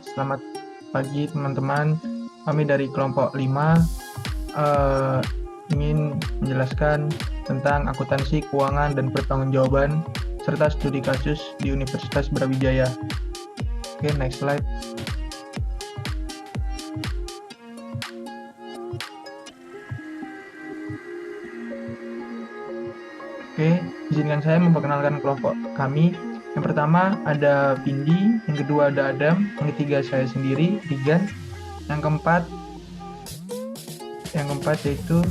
selamat pagi teman-teman. Kami dari kelompok 5 ingin menjelaskan tentang akuntansi keuangan dan pertanggungjawaban serta studi kasus di Universitas Brawijaya. Oke, next slide. Oke, izinkan saya memperkenalkan kelompok kami. Yang pertama ada Vindi, yang kedua ada Adam, yang ketiga saya sendiri, Rigan, yang keempat yaitu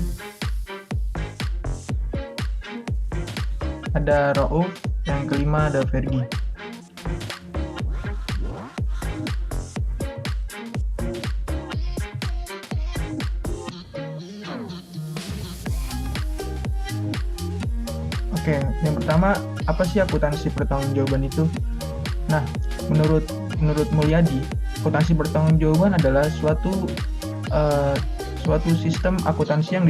ada Rauf, yang kelima ada Fergie. Oke, yang pertama, apa sih akuntansi pertanggungjawaban itu? Nah, menurut Mulyadi, akuntansi pertanggungjawaban adalah suatu sistem akuntansi yang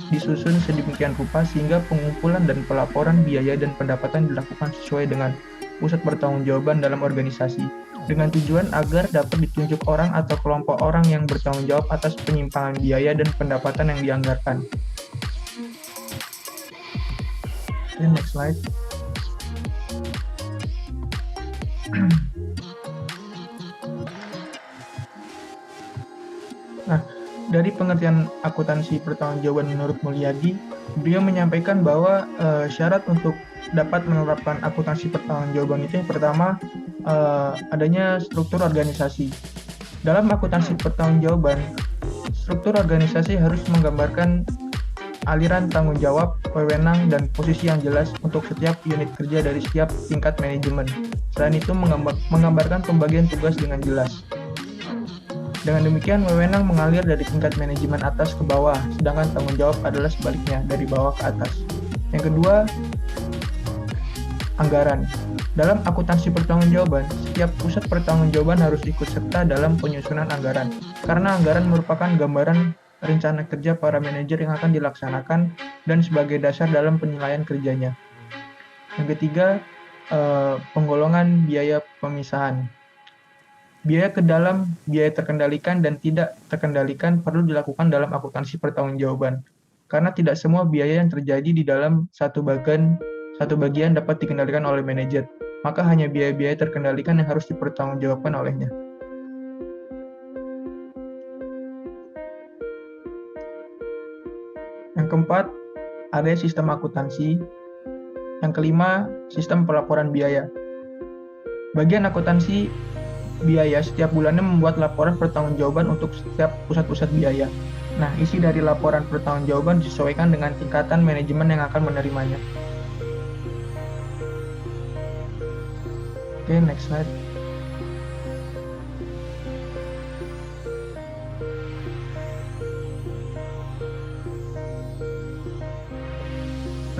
disusun sedemikian rupa sehingga pengumpulan dan pelaporan biaya dan pendapatan dilakukan sesuai dengan pusat pertanggungjawaban dalam organisasi, dengan tujuan agar dapat ditunjuk orang atau kelompok orang yang bertanggung jawab atas penyimpangan biaya dan pendapatan yang dianggarkan. Next slide. Nah, dari pengertian akuntansi pertanggungjawaban menurut Mulyadi, beliau menyampaikan bahwa syarat untuk dapat menerapkan akuntansi pertanggungjawaban itu yang pertama adanya struktur organisasi. Dalam akuntansi pertanggungjawaban, struktur organisasi harus menggambarkan aliran tanggung jawab, wewenang, dan posisi yang jelas untuk setiap unit kerja dari setiap tingkat manajemen. Selain itu, menggambarkan pembagian tugas dengan jelas. Dengan demikian, wewenang mengalir dari tingkat manajemen atas ke bawah, sedangkan tanggung jawab adalah sebaliknya, dari bawah ke atas. Yang kedua, anggaran. Dalam akuntansi pertanggungjawaban, setiap pusat pertanggungjawaban harus ikut serta dalam penyusunan anggaran, karena anggaran merupakan gambaran rencana kerja para manajer yang akan dilaksanakan dan sebagai dasar dalam penilaian kerjanya. Yang ketiga, penggolongan biaya pemisahan. Biaya ke dalam, biaya terkendalikan dan tidak terkendalikan perlu dilakukan dalam akuntansi pertanggungjawaban, karena tidak semua biaya yang terjadi di dalam satu bagian dapat dikendalikan oleh manajer, maka hanya biaya-biaya terkendalikan yang harus dipertanggungjawabkan olehnya. Yang keempat, ada sistem akuntansi. Yang kelima, sistem pelaporan biaya. Bagian akuntansi biaya setiap bulannya membuat laporan pertanggungjawaban untuk setiap pusat-pusat biaya. Nah, isi dari laporan pertanggungjawaban disesuaikan dengan tingkatan manajemen yang akan menerimanya. Oke, next slide.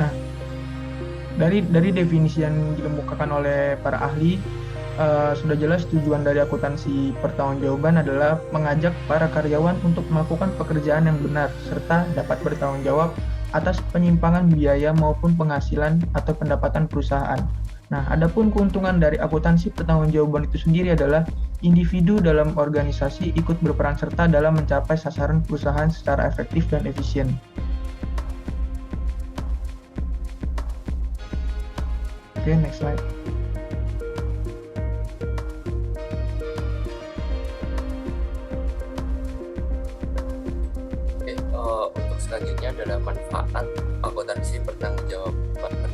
Nah, dari definisi yang dikemukakan oleh para ahli, sudah jelas tujuan dari akuntansi pertanggungjawaban adalah mengajak para karyawan untuk melakukan pekerjaan yang benar serta dapat bertanggung jawab atas penyimpangan biaya maupun penghasilan atau pendapatan perusahaan. Nah, adapun keuntungan dari akuntansi pertanggungjawaban itu sendiri adalah individu dalam organisasi ikut berperan serta dalam mencapai sasaran perusahaan secara efektif dan efisien. Oke, next slide. Untuk selanjutnya adalah manfaat akuntansi pertanggungjawaban.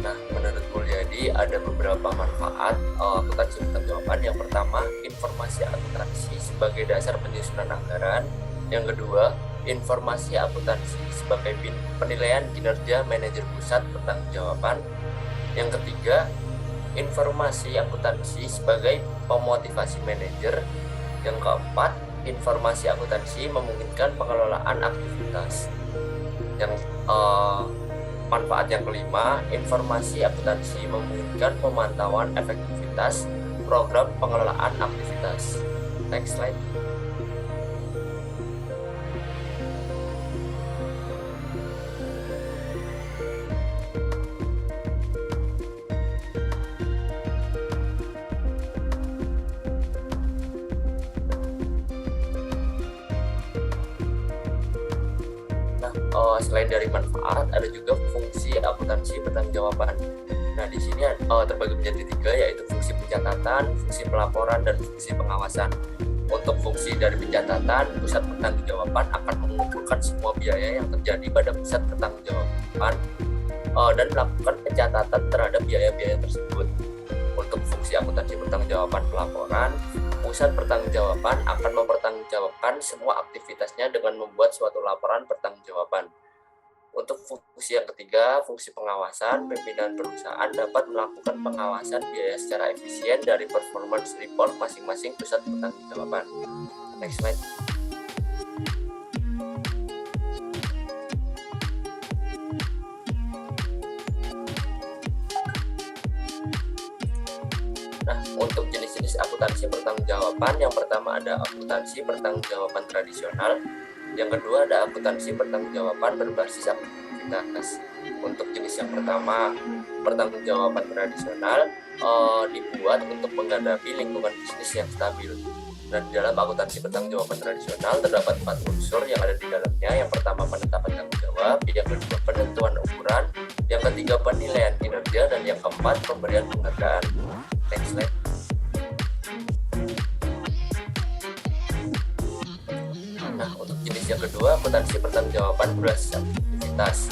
Nah, menurut Mulyadi ada beberapa manfaat akuntansi pertanggungjawaban. Yang pertama, informasi akuntansi sebagai dasar penyusunan anggaran. Yang kedua, informasi akuntansi sebagai penilaian kinerja manajer pusat pertanggungjawaban. Yang ketiga, informasi akuntansi sebagai pemotivasi manajer. Yang keempat, informasi akuntansi memungkinkan pengelolaan aktivitas. Yang manfaat yang kelima, informasi akuntansi memungkinkan pemantauan efektivitas program pengelolaan aktivitas. Next slide. selain dari manfaat, ada juga fungsi akuntansi pertanggungjawaban. Nah, di sini terbagi menjadi 3, yaitu fungsi pencatatan, fungsi pelaporan, dan fungsi pengawasan. Untuk fungsi dari pencatatan, pusat pertanggungjawaban akan mengumpulkan semua biaya yang terjadi pada pusat pertanggungjawaban dan melakukan pencatatan terhadap biaya-biaya tersebut. Untuk fungsi akuntansi pertanggungjawaban pelaporan, pusat pertanggungjawaban akan mempertanggungjawabkan semua aktivitasnya dengan membuat suatu laporan pertanggungjawaban. Untuk fungsi yang ketiga, fungsi pengawasan, pimpinan perusahaan dapat melakukan pengawasan biaya secara efisien dari performance report masing-masing pusat pertanggungjawaban. Next slide. Nah, untuk jenis-jenis akuntansi pertanggungjawaban, yang pertama ada akuntansi pertanggungjawaban tradisional, yang kedua ada akuntansi pertanggungjawaban berbasis aktivitas. Untuk jenis yang pertama, pertanggungjawaban tradisional dibuat untuk menghadapi lingkungan bisnis yang stabil. Dan di dalam akuntansi pertanggungjawaban tradisional terdapat 4 unsur yang ada di dalamnya. Yang pertama, penetapan tanggung jawab, yang kedua penentuan ukuran, yang ketiga penilaian kinerja, dan yang keempat pemberian penghargaan. Next slide. Nah, untuk jenis yang kedua, akuntansi pertanggungjawaban berbasis aktivitas.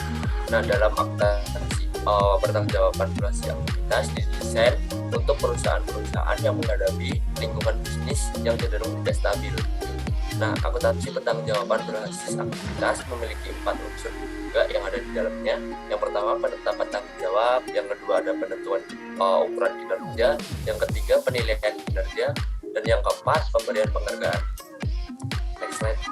Nah, dalam akuntansi pertanggungjawaban berbasis aktivitas didesain untuk perusahaan-perusahaan yang menghadapi lingkungan bisnis yang cenderung tidak stabil. Nah, akuntansi pertanggungjawaban berbasis aktivitas memiliki 4 unsur juga yang ada di dalamnya. Yang pertama, penetapan tanggung jawab, yang kedua ada penentuan ukuran kinerja, yang ketiga penilaian kinerja, dan yang keempat pemberian penghargaan. Next slide.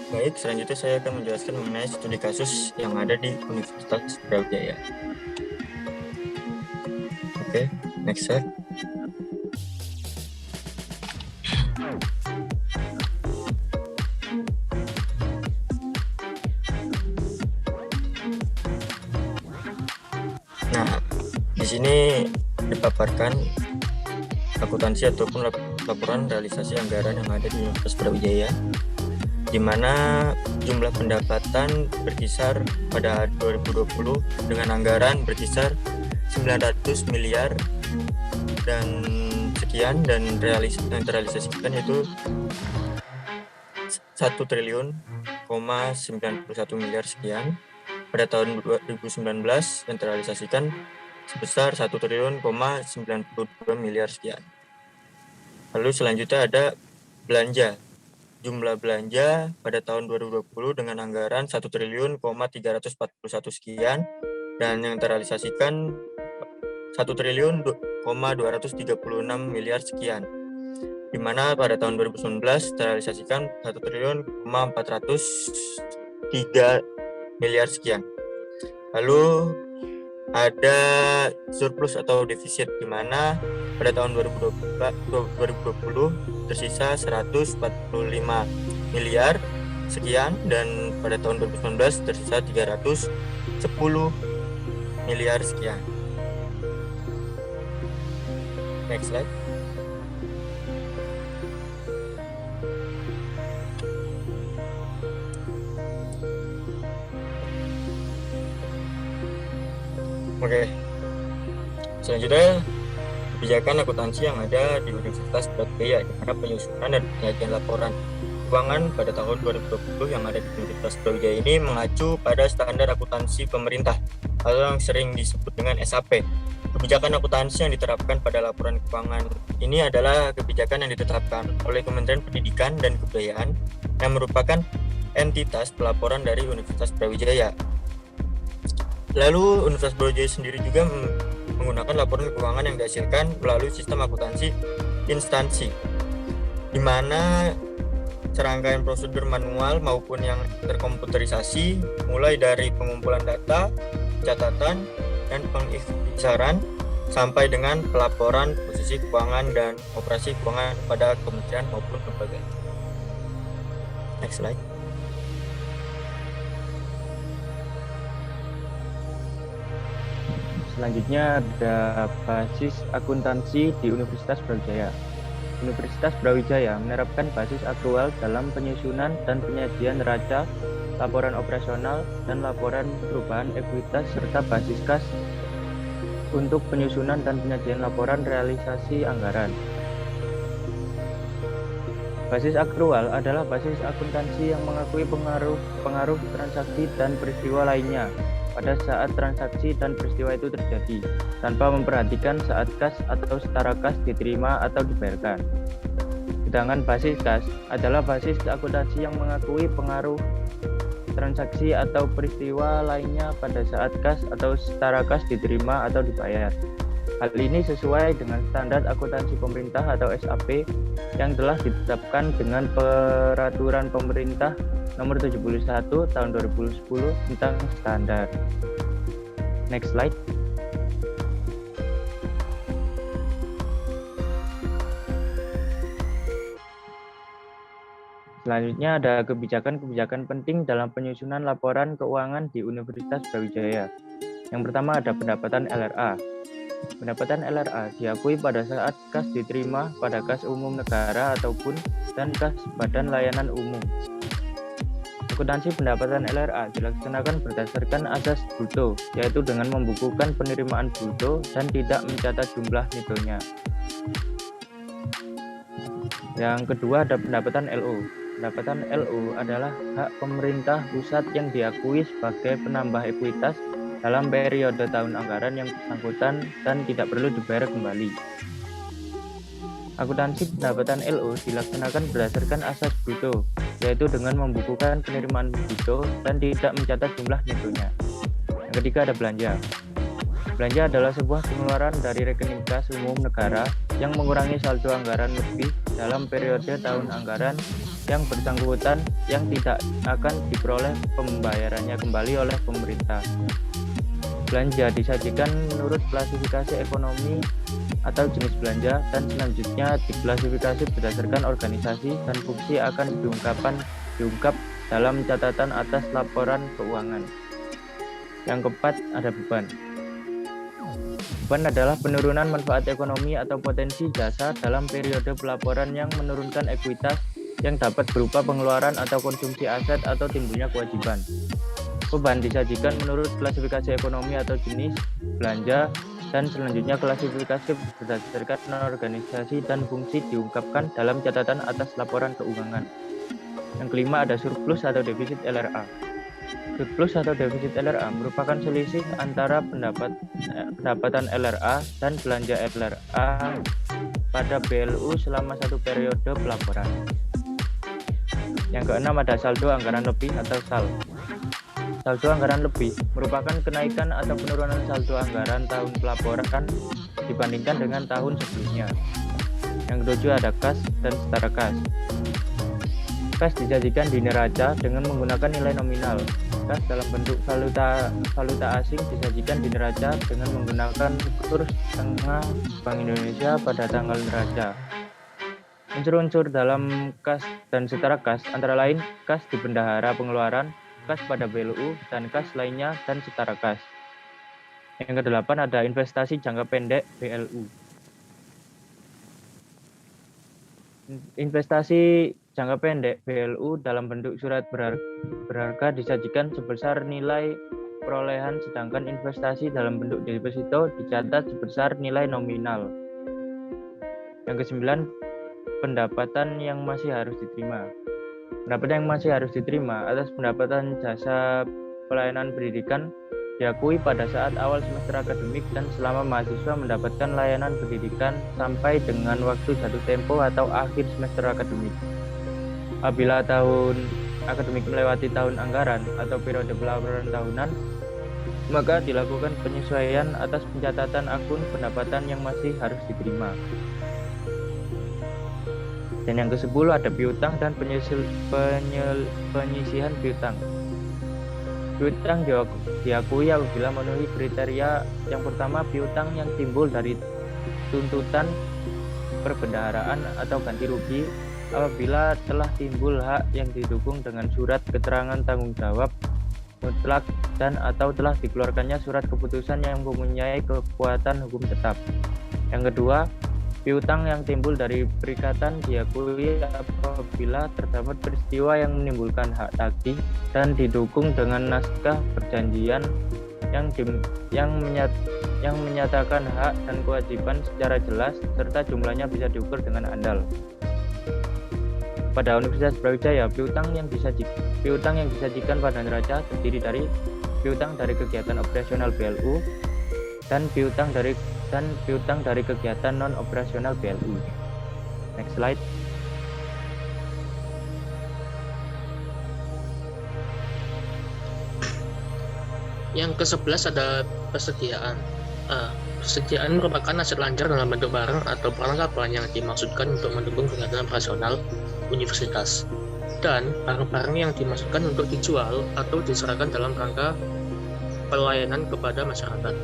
Baik, selanjutnya saya akan menjelaskan mengenai studi kasus yang ada di Universitas Brawijaya. Oke, next slide. Nah, di sini dipaparkan akuntansi ataupun laporan realisasi anggaran yang ada di Universitas Brawijaya, di mana jumlah pendapatan berkisar pada 2020 dengan anggaran berkisar 900 miliar dan sekian, dan yang terrealisasikan yaitu 1 triliun, 91 miliar sekian. Pada tahun 2019 yang terrealisasikan sebesar 1 triliun, 92 miliar sekian. Lalu selanjutnya ada belanja. Jumlah belanja pada tahun 2020 dengan anggaran 1 triliun, 341 sekian, dan yang terrealisasikan 1 triliun, 236 miliar sekian, di mana pada tahun 2019 terrealisasikan 1 triliun, 403 miliar sekian. Lalu ada surplus atau defisit, di mana pada tahun 2020 tersisa 145 miliar sekian, dan pada tahun 2019 tersisa 310 miliar sekian. Next slide. Oke. Selanjutnya, kebijakan akuntansi yang ada di Universitas Brawijaya, di mana penyusunan dan penyajian laporan keuangan pada tahun 2020 yang ada di Universitas Brawijaya ini mengacu pada standar akuntansi pemerintah atau yang sering disebut dengan SAP. Kebijakan akuntansi yang diterapkan pada laporan keuangan ini adalah kebijakan yang ditetapkan oleh Kementerian Pendidikan dan Kebudayaan yang merupakan entitas pelaporan dari Universitas Brawijaya. Lalu Universitas Brawijaya sendiri juga menggunakan laporan keuangan yang dihasilkan melalui sistem akuntansi instansi, di mana serangkaian prosedur manual maupun yang terkomputerisasi, mulai dari pengumpulan data, catatan, dan pengikhtisaran sampai dengan pelaporan posisi keuangan dan operasi keuangan pada kementerian maupun lembaga. Next slide. Selanjutnya ada basis akuntansi di Universitas Brawijaya. Universitas Brawijaya menerapkan basis aktual dalam penyusunan dan penyajian neraca, laporan operasional, dan laporan perubahan ekuitas serta basis kas untuk penyusunan dan penyajian laporan realisasi anggaran. Basis aktual adalah basis akuntansi yang mengakui pengaruh transaksi dan peristiwa lainnya pada saat transaksi dan peristiwa itu terjadi, tanpa memperhatikan saat kas atau setara kas diterima atau dibayarkan. Sedangkan basis kas adalah basis akuntansi yang mengakui pengaruh transaksi atau peristiwa lainnya pada saat kas atau setara kas diterima atau dibayar. Hal ini sesuai dengan standar akuntansi pemerintah atau SAP yang telah ditetapkan dengan Peraturan Pemerintah Nomor 71 Tahun 2010 tentang standar. Next slide. Selanjutnya ada kebijakan-kebijakan penting dalam penyusunan laporan keuangan di Universitas Brawijaya. Yang pertama ada pendapatan LRA. Pendapatan LRA diakui pada saat kas diterima pada kas umum negara ataupun dan kas badan layanan umum. Akuntansi pendapatan LRA dilaksanakan berdasarkan asas bruto, yaitu dengan membukukan penerimaan bruto dan tidak mencatat jumlah netonya. Yang kedua ada pendapatan LO. Pendapatan LO adalah hak pemerintah pusat yang diakui sebagai penambah ekuitas dalam periode tahun anggaran yang bersangkutan dan tidak perlu dibayar kembali. Akuntansi pendapatan LO dilaksanakan berdasarkan asas bruto, yaitu dengan membukukan penerimaan bruto dan tidak mencatat jumlah netonya. Yang ketiga ada belanja. Belanja adalah sebuah pengeluaran dari rekening kas umum negara yang mengurangi saldo anggaran lebih dalam periode tahun anggaran yang bersangkutan yang tidak akan diperoleh pembayarannya kembali oleh pemerintah. Belanja disajikan menurut klasifikasi ekonomi atau jenis belanja dan selanjutnya diklasifikasi berdasarkan organisasi dan fungsi akan diungkap dalam catatan atas laporan keuangan. Yang keempat ada beban. Beban adalah penurunan manfaat ekonomi atau potensi jasa dalam periode pelaporan yang menurunkan ekuitas yang dapat berupa pengeluaran atau konsumsi aset atau timbulnya kewajiban. Beban disajikan menurut klasifikasi ekonomi atau jenis belanja dan selanjutnya klasifikasi berdasarkan organisasi dan fungsi diungkapkan dalam catatan atas laporan keuangan. Yang kelima ada surplus atau defisit LRA. Surplus atau defisit LRA merupakan selisih antara pendapatan LRA dan belanja LRA pada BLU selama satu periode pelaporan. Yang keenam ada saldo anggaran lebih atau SAL. Saldo anggaran lebih merupakan kenaikan atau penurunan saldo anggaran tahun pelaporan dibandingkan dengan tahun sebelumnya. Yang ketujuh ada kas dan setara kas. Kas disajikan di neraca dengan menggunakan nilai nominal. Kas dalam bentuk valuta asing disajikan di neraca dengan menggunakan kurs tengah Bank Indonesia pada tanggal neraca. Unsur-unsur dalam kas dan setara kas antara lain kas di bendahara pengeluaran, kas pada BLU, dan kas lainnya dan setara kas. Yang kedelapan ada investasi jangka pendek BLU. Investasi jangka pendek BLU dalam bentuk surat berharga disajikan sebesar nilai perolehan, sedangkan investasi dalam bentuk deposito dicatat sebesar nilai nominal. Yang kesembilan, pendapatan yang masih harus diterima. Pendapatan yang masih harus diterima atas pendapatan jasa pelayanan pendidikan diakui pada saat awal semester akademik dan selama mahasiswa mendapatkan layanan pendidikan sampai dengan waktu jatuh tempo atau akhir semester akademik. Apabila tahun akademik melewati tahun anggaran atau periode pelaporan tahunan, maka dilakukan penyesuaian atas pencatatan akun pendapatan yang masih harus diterima. Dan yang ke-10 ada piutang dan penyisihan piutang. Piutang diakui apabila memenuhi kriteria. Yang pertama, piutang yang timbul dari tuntutan perbendaharaan atau ganti rugi apabila telah timbul hak yang didukung dengan surat keterangan tanggung jawab mutlak dan atau telah dikeluarkannya surat keputusan yang mempunyai kekuatan hukum tetap. Yang kedua, piutang yang timbul dari perikatan diakui apabila terdapat peristiwa yang menimbulkan hak tagih dan didukung dengan naskah perjanjian yang menyatakan hak dan kewajiban secara jelas serta jumlahnya bisa diukur dengan andal. Pada Universitas Brawijaya, piutang yang disajikan pada neraca terdiri dari piutang dari kegiatan operasional BLU dan piutang dari kegiatan non operasional BLU. Next slide. Yang ke-11 ada persediaan. Persediaan merupakan aset lancar dalam bentuk barang atau perlengkapan yang dimaksudkan untuk mendukung kegiatan operasional universitas. Dan barang-barang yang dimaksudkan untuk dijual atau diserahkan dalam rangka pelayanan kepada masyarakat.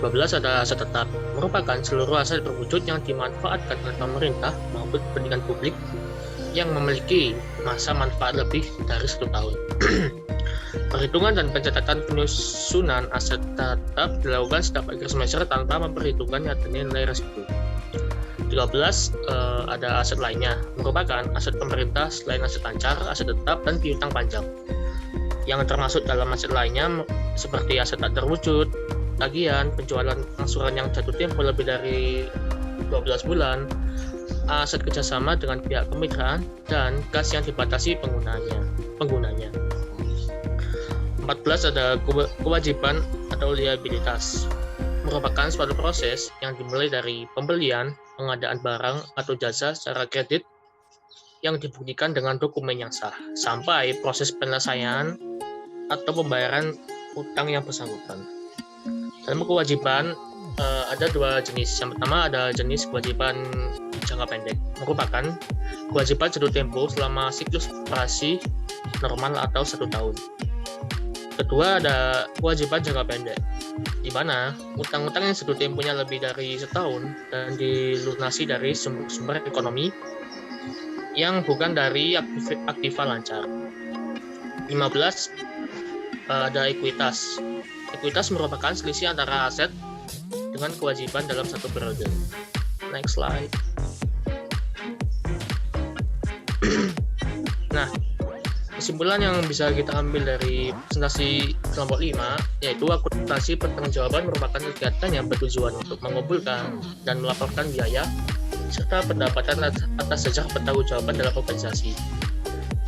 12 ada aset tetap, merupakan seluruh aset berwujud yang dimanfaatkan oleh pemerintah maupun kepentingan publik yang memiliki masa manfaat lebih dari 1 tahun. Perhitungan dan pencatatan penyusunan aset tetap dilakukan setiap akhir semester tanpa memperhitungkan nyatanya nilai resiko. 13 ada aset lainnya, merupakan aset pemerintah selain aset lancar, aset tetap, dan piutang panjang. Yang termasuk dalam aset lainnya seperti aset tak terwujud, tagihan, penjualan angsuran yang jatuh tempo lebih dari 12 bulan, aset kerjasama dengan pihak kemitraan, dan kas yang dibatasi penggunanya. 14 ada kewajiban atau liabilitas, merupakan suatu proses yang dimulai dari pembelian, pengadaan barang atau jasa secara kredit yang dibuktikan dengan dokumen yang sah, sampai proses penyelesaian atau pembayaran utang yang bersangkutan. Dalam kewajiban ada 2 jenis. Yang pertama ada jenis kewajiban jangka pendek, merupakan kewajiban jatuh tempo selama siklus operasi normal atau 1 tahun. Kedua ada kewajiban jangka pendek, di mana utang-utang yang jatuh temponya lebih dari setahun dan dilunasi dari sumber ekonomi yang bukan dari aktiva lancar. 15 ada ekuitas. Ekuitas merupakan selisih antara aset dengan kewajiban dalam satu periode. Next slide. Nah, kesimpulan yang bisa kita ambil dari presentasi kelompok 5 yaitu akuntansi pertanggungjawaban merupakan kegiatan yang bertujuan untuk mengumpulkan dan melaporkan biaya serta pendapatan atas jejak pertanggungjawaban dalam organisasi.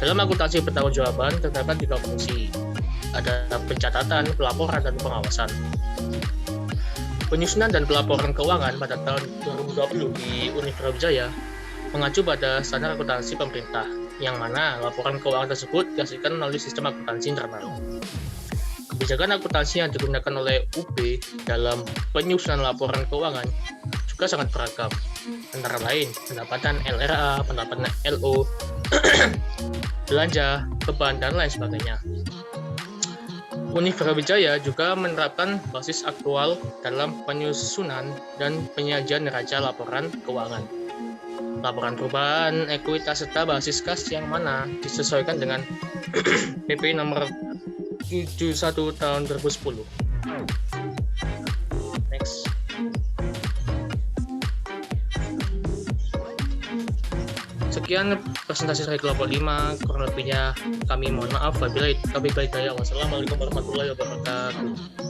Dalam akuntansi pertanggungjawaban terdapat 3 fungsi. Ada pencatatan, pelaporan, dan pengawasan. Penyusunan dan pelaporan keuangan pada tahun 2020 di Universitas Brawijaya mengacu pada standar akuntansi pemerintah, yang mana laporan keuangan tersebut dihasilkan melalui sistem akuntansi internal. Kebijakan akuntansi yang digunakan oleh UB dalam penyusunan laporan keuangan juga sangat beragam, antara lain pendapatan LRA, pendapatan LO, belanja, beban, dan lain sebagainya. Universitas Brawijaya juga menerapkan basis aktual dalam penyusunan dan penyajian neraca laporan keuangan. Laporan perubahan, ekuitas, serta basis kas yang mana disesuaikan dengan PP nomor 71 tahun 2010. Next. Sekian presentasi dari kelompok 5, kurang lebihnya kami mohon maaf. Wabillahi taufiq wal hidayah. Wassalamualaikum warahmatullahi wabarakatuh.